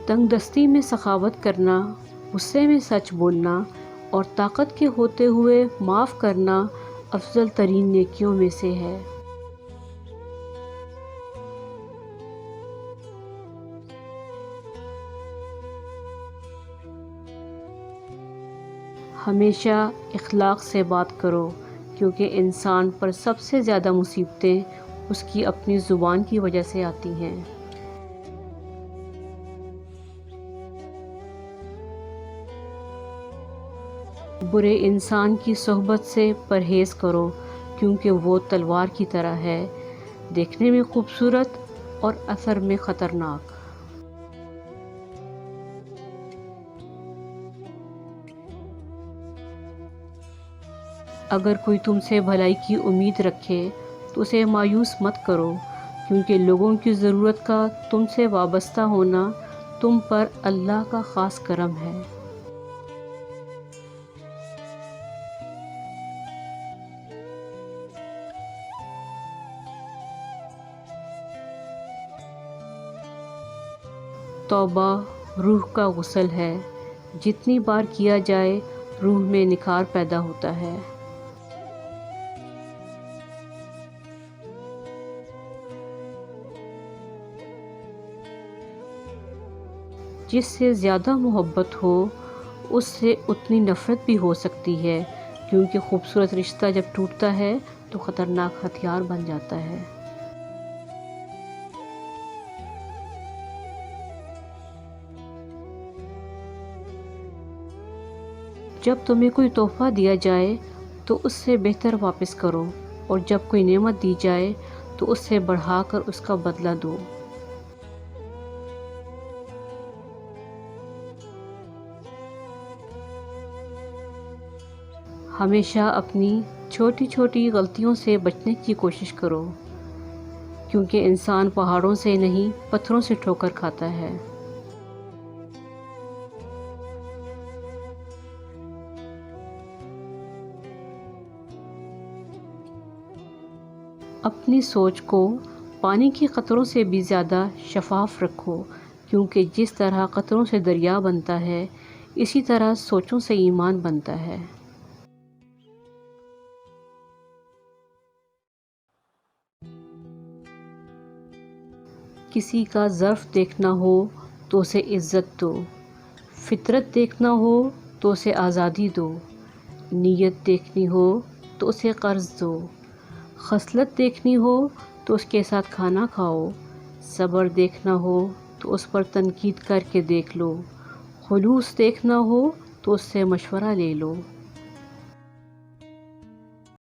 تنگ دستی میں سخاوت کرنا، غصے میں سچ بولنا اور طاقت کے ہوتے ہوئے معاف کرنا افضل ترین نیکیوں میں سے ہے۔ ہمیشہ اخلاق سے بات کرو، کیونکہ انسان پر سب سے زیادہ مصیبتیں اس کی اپنی زبان کی وجہ سے آتی ہیں۔ برے انسان کی صحبت سے پرہیز کرو، کیونکہ وہ تلوار کی طرح ہے، دیکھنے میں خوبصورت اور اثر میں خطرناک۔ اگر کوئی تم سے بھلائی کی امید رکھے تو اسے مایوس مت کرو، کیونکہ لوگوں کی ضرورت کا تم سے وابستہ ہونا تم پر اللہ کا خاص کرم ہے۔ توبہ روح کا غسل ہے، جتنی بار کیا جائے روح میں نکھار پیدا ہوتا ہے۔ جس سے زیادہ محبت ہو اس سے اتنی نفرت بھی ہو سکتی ہے، کیونکہ خوبصورت رشتہ جب ٹوٹتا ہے تو خطرناک ہتھیار بن جاتا ہے۔ جب تمہیں کوئی تحفہ دیا جائے تو اس سے بہتر واپس کرو، اور جب کوئی نعمت دی جائے تو اس سے بڑھا کر اس کا بدلہ دو۔ ہمیشہ اپنی چھوٹی چھوٹی غلطیوں سے بچنے کی کوشش کرو، کیونکہ انسان پہاڑوں سے نہیں پتھروں سے ٹھوکر کھاتا ہے۔ اپنی سوچ کو پانی کے قطروں سے بھی زیادہ شفاف رکھو، کیونکہ جس طرح قطروں سے دریا بنتا ہے اسی طرح سوچوں سے ایمان بنتا ہے۔ کسی کا ظرف دیکھنا ہو تو اسے عزت دو، فطرت دیکھنا ہو تو اسے آزادی دو، نیت دیکھنی ہو تو اسے قرض دو، خصلت دیکھنی ہو تو اس کے ساتھ کھانا کھاؤ، صبر دیکھنا ہو تو اس پر تنقید کر کے دیکھ لو، خلوص دیکھنا ہو تو اس سے مشورہ لے لو۔